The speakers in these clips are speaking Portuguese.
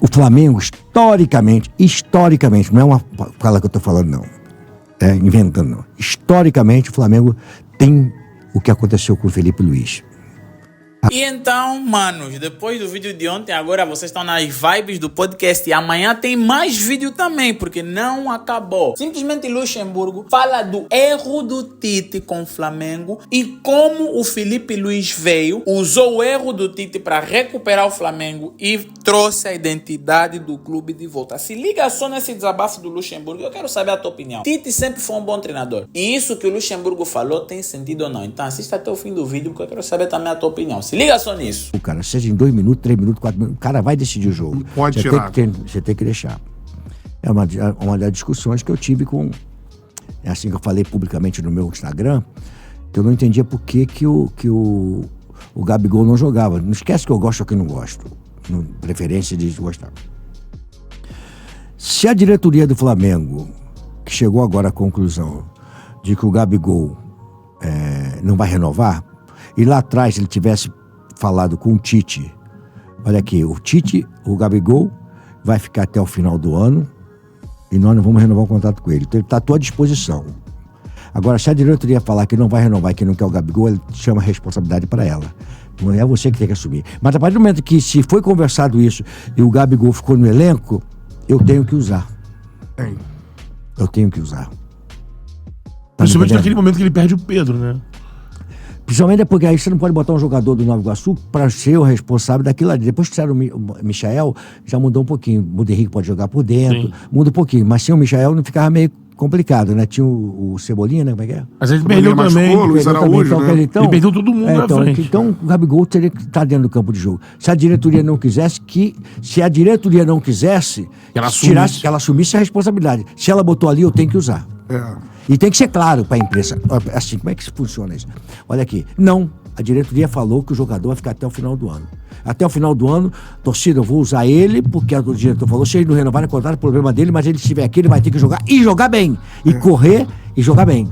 O Flamengo, historicamente, não é uma fala que eu tô falando, não. Inventando, não. Historicamente, o Flamengo tem o que aconteceu com o Felipe Luiz. E então, manos, depois do vídeo de ontem, agora vocês estão nas vibes do podcast e amanhã tem mais vídeo também, porque não acabou. Simplesmente Luxemburgo fala do erro do Tite com o Flamengo e como o Felipe Luiz veio, usou o erro do Tite para recuperar o Flamengo e trouxe a identidade do clube de volta. Se liga só nesse desabafo do Luxemburgo, eu quero saber a tua opinião. Tite sempre foi um bom treinador. E isso que o Luxemburgo falou tem sentido ou não? Então assista até o fim do vídeo, porque eu quero saber também a tua opinião. Se liga só nisso. O cara, seja em 2 minutos, 3 minutos, 4 minutos, o cara vai decidir o jogo. Pode tirar. Você tem que deixar. É uma das discussões que eu tive com... É assim que eu falei publicamente no meu Instagram, que eu não entendia por que o Gabigol não jogava. Não esquece que eu gosto ou que não gosto. Preferência de gostar. Se a diretoria do Flamengo, que chegou agora à conclusão de que o Gabigol não vai renovar, e lá atrás ele tivesse falado com o Tite, olha aqui, o Gabigol vai ficar até o final do ano e nós não vamos renovar o contrato com ele. Então ele está à tua disposição. Agora, se a diretoria falar que não vai renovar e que não quer o Gabigol, ele chama a responsabilidade para ela. Não é você que tem que assumir. Mas a partir do momento que se foi conversado isso e o Gabigol ficou no elenco, eu tenho que usar. Eu tenho que usar. Principalmente naquele momento que ele perde o Pedro, né? Principalmente porque aí você não pode botar um jogador do Nova Iguaçu para ser o responsável daquilo ali. Depois que saiu o Michael, já mudou um pouquinho. O Mundo Henrique pode jogar por dentro, sim, muda um pouquinho. Mas sem o Michael não ficava meio complicado, né? Tinha o Cebolinha, né? Como é que é? Mas ele perdeu também. Luiz Araújo, né? Ele perdeu todo mundo na frente. Então o Gabigol teria que estar dentro do campo de jogo. Se a diretoria não quisesse, que ela assumisse a responsabilidade. Se ela botou ali, eu tenho que usar. E tem que ser claro para a imprensa. Assim, como é que funciona isso? Olha aqui. Não, a diretoria falou que o jogador vai ficar até o final do ano. Até o final do ano, torcida, eu vou usar ele, porque o diretor falou, se ele não renovar o contrato, o problema dele, mas ele estiver aqui, ele vai ter que jogar e jogar bem. E correr e jogar bem.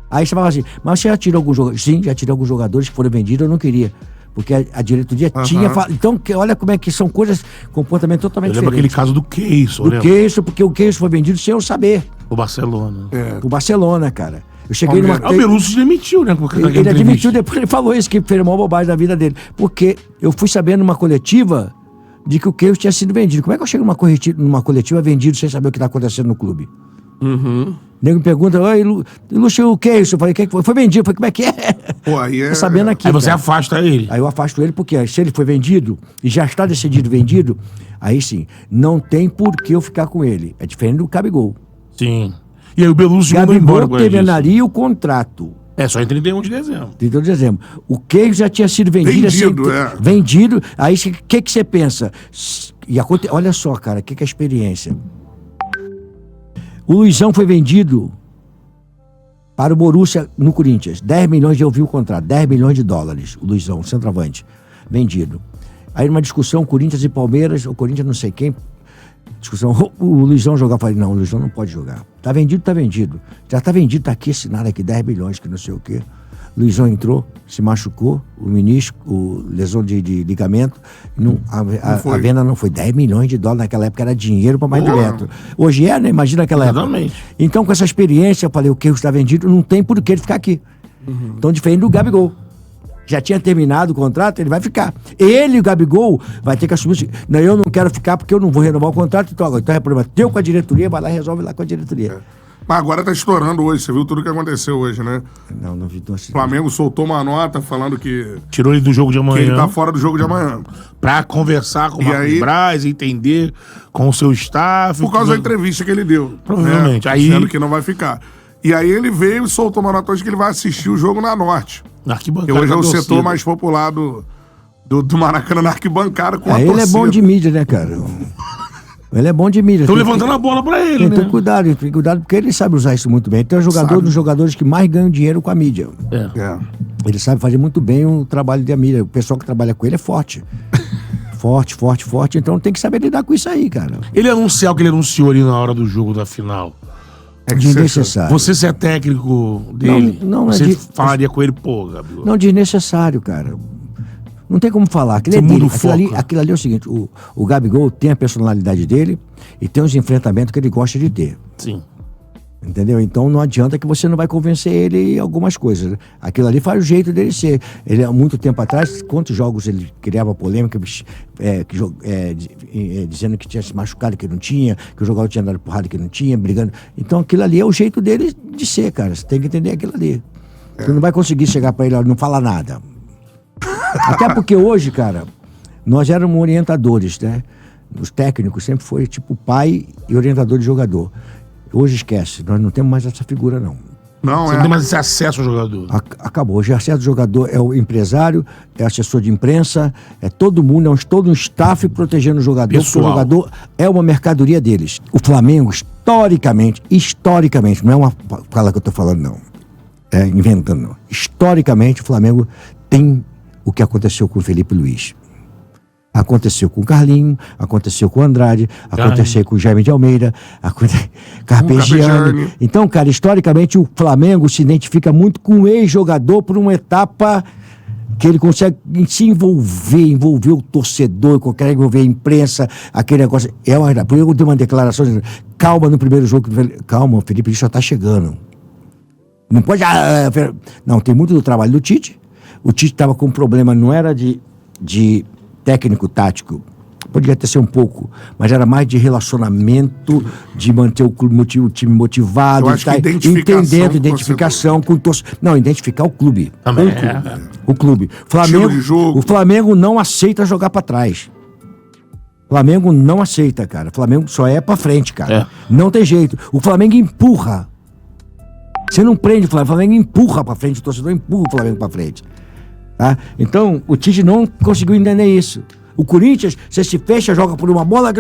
Aí você fala assim, mas você já tirou alguns jogadores? Sim, já tirei alguns jogadores que foram vendidos, eu não queria. Porque a diretoria tinha falado. Então, olha como é que são coisas, comportamento totalmente diferente. Eu lembro aquele caso do Keyson, porque o Keyson foi vendido sem eu saber. O Barcelona. O Barcelona, cara. Eu cheguei numa... O Belusso demitiu, né? Ele admitiu, depois ele falou isso, que fez uma bobagem na vida dele. Porque eu fui sabendo numa coletiva de que o Keyson tinha sido vendido. Como é que eu chego numa coletiva vendido sem saber o que está acontecendo no clube? O nego me pergunta, oi, Lúcio, o Keyson? Eu falei, quem foi vendido? Eu falei, como é que é? Pô, aí Tô sabendo aqui. Aí você afasta ele. Aí eu afasto ele, porque se ele foi vendido e já está decidido vendido, aí sim, não tem por que eu ficar com ele. É diferente do Gabigol. Sim. E aí o Belusso mandou embora. Gabigol terminaria o contrato. Só em 31 de dezembro. 31 de dezembro. O Keyson já tinha sido vendido. Vendido. Aí o que você pensa? Olha só, cara, o que é a experiência? O Luizão foi vendido para o Borussia no Corinthians. 10 milhões, eu vi o contrato. 10 milhões de dólares. O Luizão, centroavante. Vendido. Aí numa discussão, Corinthians e Palmeiras, o Corinthians não sei quem, discussão, o Luizão jogar. Falei, não, o Luizão não pode jogar. Tá vendido, tá vendido. Já tá vendido, tá aqui assinado aqui, 10 milhões, que não sei o quê. Luizão entrou, se machucou, o menisco, lesão de ligamento, a venda não foi. 10 milhões de dólares naquela época, era dinheiro para mais direto. Hoje né? Imagina aquela época. Então, com essa experiência, eu falei, o Keyson está vendido, não tem por que ele ficar aqui. Então, diferente do Gabigol. Já tinha terminado o contrato, ele vai ficar. Ele, o Gabigol, vai ter que assumir. Não, eu não quero ficar porque eu não vou renovar o contrato. Então é problema teu com a diretoria, vai lá e resolve lá com a diretoria. Mas agora tá estourando hoje, você viu tudo que aconteceu hoje, né? Não vi. O Flamengo soltou uma nota falando que... Tirou ele do jogo de amanhã. Que ele tá fora do jogo de amanhã. Pra conversar com o Marcos Braz, entender com o seu staff. Por causa da entrevista que ele deu. Provavelmente. Né? Dizendo que não vai ficar. E aí ele veio e soltou uma nota hoje que ele vai assistir o jogo na Norte. Na arquibancada. Que hoje é o setor mais popular do Maracanã, na arquibancada com a torcida. Ele é bom de mídia, né, cara? Ele é bom de mídia. Estão levantando a bola pra ele, né? Tem cuidado, porque ele sabe usar isso muito bem. Então é um dos jogadores que mais ganham dinheiro com a mídia. Ele sabe fazer muito bem o trabalho da mídia. O pessoal que trabalha com ele é forte. forte. Então tem que saber lidar com isso aí, cara. Ele anunciar o que ele anunciou ali na hora do jogo da final. Desnecessário. Você ser técnico dele, não você falaria com ele, pô, Gabriel? Não, desnecessário, cara. Não tem como falar. Aquilo é dele. Aquilo ali é o seguinte, o Gabigol tem a personalidade dele e tem os enfrentamentos que ele gosta de ter. Sim. Entendeu? Então não adianta que você não vai convencer ele em algumas coisas. Aquilo ali faz o jeito dele ser. Ele, há muito tempo atrás, quantos jogos ele criava polêmica, dizendo que tinha se machucado, que não tinha, que o jogador tinha dado porrada, que não tinha, brigando. Então aquilo ali é o jeito dele de ser, cara. Você tem que entender aquilo ali. Você não vai conseguir chegar pra ele, não fala nada. Até porque hoje, cara, nós éramos orientadores, né? Os técnicos sempre foi tipo pai e orientador de jogador. Hoje esquece, nós não temos mais essa figura, não. Você não tem mais esse acesso ao jogador. Acabou. Hoje o acesso ao jogador é o empresário, é assessor de imprensa, é todo mundo, todo um staff protegendo o jogador. Pessoal. Porque o jogador é uma mercadoria deles. O Flamengo, historicamente, não é uma fala que eu tô falando, não. É inventando, não. Historicamente, o Flamengo tem o que aconteceu com o Felipe Luiz. Aconteceu com o Carlinho, aconteceu com o Andrade, aconteceu com o Jaime de Almeida, Carpegiani. Então, cara, historicamente o Flamengo se identifica muito com o ex-jogador por uma etapa que ele consegue se envolver o torcedor, consegue envolver a imprensa, aquele negócio. Por isso eu dei uma declaração dizendo, calma no primeiro jogo, calma, o Felipe já tá chegando. Não pode... Não, tem muito do trabalho do Tite. O Tite estava com um problema, não era de técnico, tático, poderia ter sido um pouco, mas era mais de relacionamento, de manter o time motivado, entendendo, identificação com o torcedor. Não, identificar o clube. O clube. O Flamengo não aceita jogar pra trás. O Flamengo não aceita, cara. O Flamengo só é pra frente, cara. Não tem jeito. O Flamengo empurra. Você não prende o Flamengo empurra pra frente, o torcedor empurra o Flamengo pra frente. Tá? Então, o Tite não conseguiu entender isso. O Corinthians, você se fecha, joga por uma bola,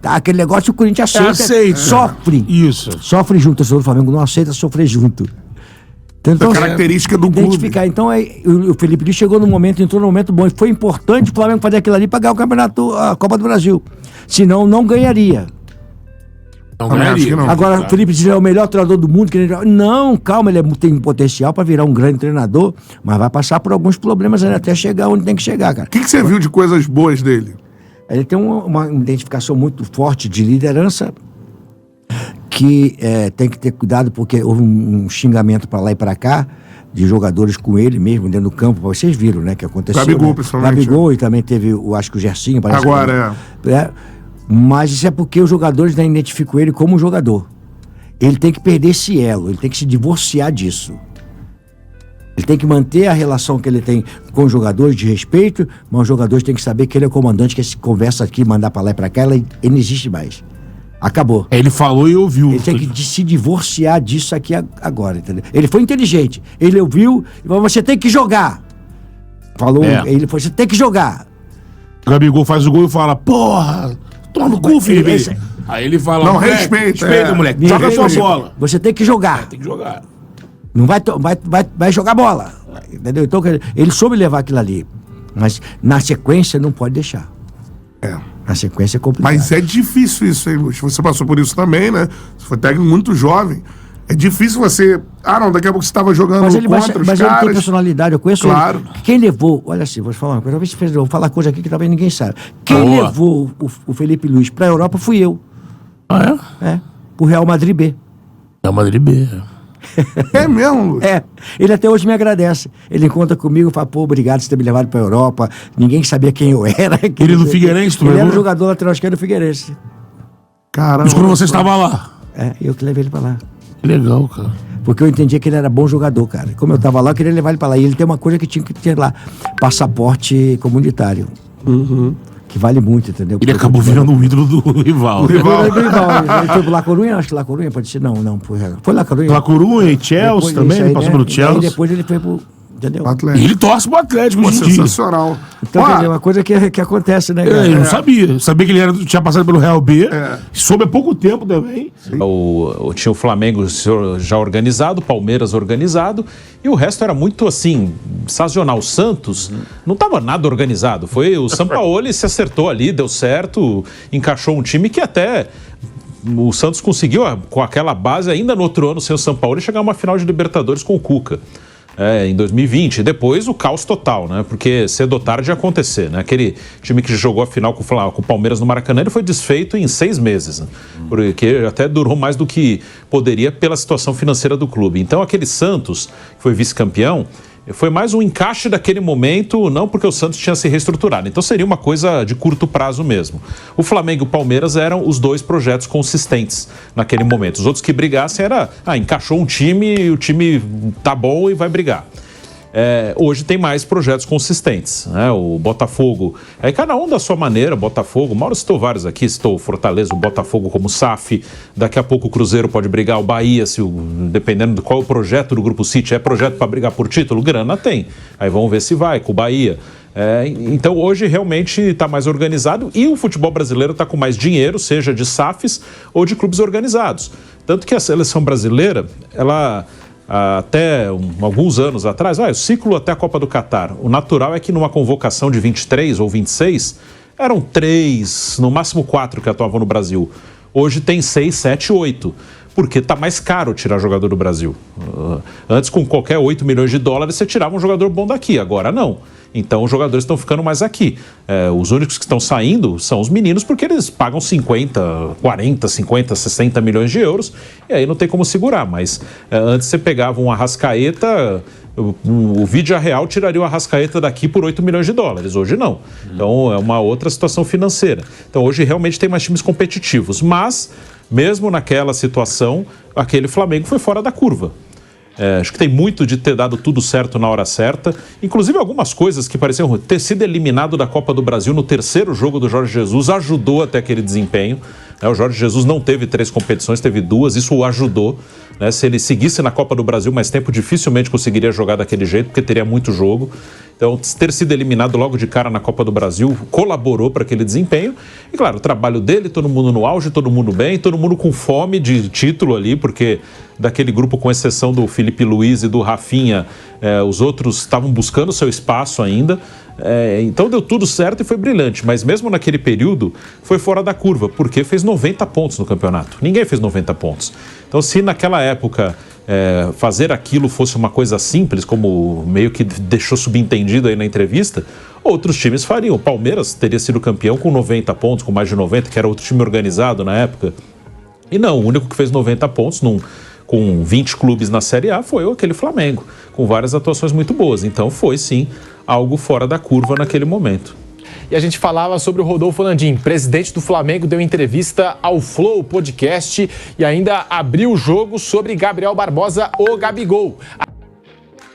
aquele negócio o Corinthians aceita. Sofre. Isso. Sofre junto. O torcedor do Flamengo não aceita sofrer junto. Então, a característica do clube. Então, o Felipe Luiz entrou num momento bom. E foi importante o Flamengo fazer aquilo ali para ganhar o campeonato, a Copa do Brasil. Senão, não ganharia. Agora, o Felipe diz é o melhor treinador do mundo. Não, calma, ele tem potencial para virar um grande treinador, mas vai passar por alguns problemas até chegar onde tem que chegar, cara. O que você viu de coisas boas dele? Ele tem uma identificação muito forte de liderança, que tem que ter cuidado, porque houve um xingamento para lá e para cá, de jogadores com ele mesmo, dentro do campo. Vocês viram, né, que aconteceu. Gabigol, principalmente. Gabigol, e também teve, acho que o Gersinho. Agora, Mas isso é porque os jogadores não identificam ele como jogador. Ele tem que perder esse elo, ele tem que se divorciar disso. Ele tem que manter a relação que ele tem com os jogadores de respeito, mas os jogadores têm que saber que ele é o comandante, que essa conversa aqui, mandar pra lá e pra cá, ele não existe mais. Acabou. Ele falou e ouviu. Ele tem que se divorciar disso aqui agora, entendeu? Ele foi inteligente. Ele ouviu e falou, você tem que jogar. Falou, ele falou, você tem que jogar. O Gabigol faz o gol e fala, porra... Toma no cu, filho. Aí ele fala... Não, respeita, moleque. Joga a sua bola. Você tem que jogar. Tem que jogar. Não vai jogar bola. Entendeu? Então, ele soube levar aquilo ali. Mas, na sequência, não pode deixar. Na sequência é complicado. Mas é difícil isso, hein, Lúcio? Você passou por isso também, né? Você foi técnico muito jovem. É difícil você... daqui a pouco você estava jogando contra os caras. Mas ele tem personalidade, eu conheço ele. Quem levou... Olha assim, vou te falar uma coisa. Talvez eu vou falar coisa aqui que talvez ninguém sabe. Quem levou o Felipe Luiz pra Europa fui eu. Pro Real Madrid B. Real Madrid B. É mesmo, Lúcio? Ele até hoje me agradece. Ele encontra comigo e fala, pô, obrigado por ter me levado pra Europa. Ninguém sabia quem eu era. Ele no Figueirense, tu Ele era o jogador lateral esquerdo do Figueirense. Caramba. Mas quando você estava lá? Eu que levei ele pra lá. Que legal, cara. Porque eu entendia que ele era bom jogador, cara. Como eu tava lá, eu queria levar ele pra lá. E ele tem uma coisa que tinha que ter lá: passaporte comunitário. Que vale muito, entendeu? Ele acabou virando o ídolo do rival. Ele foi pro La Corunha, acho que La Corunha pode ser. Não, foi La Corunha. La Corunha e Chelsea também, ele passou pelo Chelsea. E depois ele foi pro... Entendeu? E ele torce pro Atlético hoje em dia. Sensacional. Então, quer dizer, uma coisa que acontece, né? Eu não sabia. Sabia que ele tinha passado pelo Real B. Soube há pouco tempo também. Tinha o Flamengo já organizado, o Palmeiras organizado, e o resto era muito, assim, sazonal. O Santos não estava nada organizado. Foi o Sampaoli se acertou ali, deu certo, encaixou um time que até... O Santos conseguiu, com aquela base, ainda no outro ano, sem o Sampaoli, chegar a uma final de Libertadores com o Cuca. em 2020. E depois o caos total, né? Porque cedo ou tarde ia acontecer, né? Aquele time que jogou a final com o Palmeiras no Maracanã, ele foi desfeito em 6 meses, né? Porque até durou mais do que poderia pela situação financeira do clube. Então aquele Santos, que foi vice-campeão, foi mais um encaixe daquele momento, não porque o Santos tinha se reestruturado. Então seria uma coisa de curto prazo mesmo. O Flamengo e o Palmeiras eram os 2 projetos consistentes naquele momento. Os outros que brigassem encaixou um time e o time tá bom e vai brigar. Hoje tem mais projetos consistentes, né? O Botafogo, cada um da sua maneira. Botafogo, Mauro citou vários aqui, citou o Fortaleza, o Botafogo como SAF, daqui a pouco o Cruzeiro pode brigar, o Bahia, dependendo de qual é o projeto do Grupo City, projeto para brigar por título, grana tem, aí vamos ver se vai com o Bahia. Então hoje realmente está mais organizado e o futebol brasileiro está com mais dinheiro, seja de SAFs ou de clubes organizados, tanto que a seleção brasileira, ela... até alguns anos atrás, o ciclo até a Copa do Catar, o natural é que numa convocação de 23 ou 26, eram 3, no máximo 4 que atuavam no Brasil. Hoje tem 6, 7, 8, porque está mais caro tirar jogador do Brasil. Antes, com qualquer 8 milhões de dólares, você tirava um jogador bom daqui, agora não. Então os jogadores estão ficando mais aqui. Os únicos que estão saindo são os meninos, porque eles pagam 50, 40, 50, 60 milhões de euros e aí não tem como segurar. Mas antes você pegava um Arrascaeta, o Vídea Real tiraria o Arrascaeta daqui por 8 milhões de dólares. Hoje não. Então é uma outra situação financeira. Então hoje realmente tem mais times competitivos. Mas, mesmo naquela situação, aquele Flamengo foi fora da curva. Acho que tem muito de ter dado tudo certo na hora certa. Inclusive algumas coisas que pareciam ter sido eliminado da Copa do Brasil no 3º jogo do Jorge Jesus ajudou até aquele desempenho. O Jorge Jesus não teve 3 competições, teve 2, isso o ajudou. Se ele seguisse na Copa do Brasil mais tempo, dificilmente conseguiria jogar daquele jeito, porque teria muito jogo. Então, ter sido eliminado logo de cara na Copa do Brasil colaborou para aquele desempenho. E, claro, o trabalho dele, todo mundo no auge, todo mundo bem, todo mundo com fome de título ali, porque daquele grupo, com exceção do Felipe Luiz e do Rafinha, os outros estavam buscando seu espaço ainda. Então deu tudo certo e foi brilhante, mas mesmo naquele período foi fora da curva, porque fez 90 pontos no campeonato. Ninguém fez 90 pontos. Então, se naquela época fazer aquilo fosse uma coisa simples, como meio que deixou subentendido aí na entrevista, outros times fariam. O Palmeiras teria sido campeão com 90 pontos, com mais de 90, que era outro time organizado na época. E não, o único que fez 90 pontos com 20 clubes na Série A foi aquele Flamengo, com várias atuações muito boas. Então foi sim algo fora da curva naquele momento. E a gente falava sobre o Rodolfo Landim, presidente do Flamengo, deu entrevista ao Flow Podcast e ainda abriu o jogo sobre Gabriel Barbosa, o Gabigol.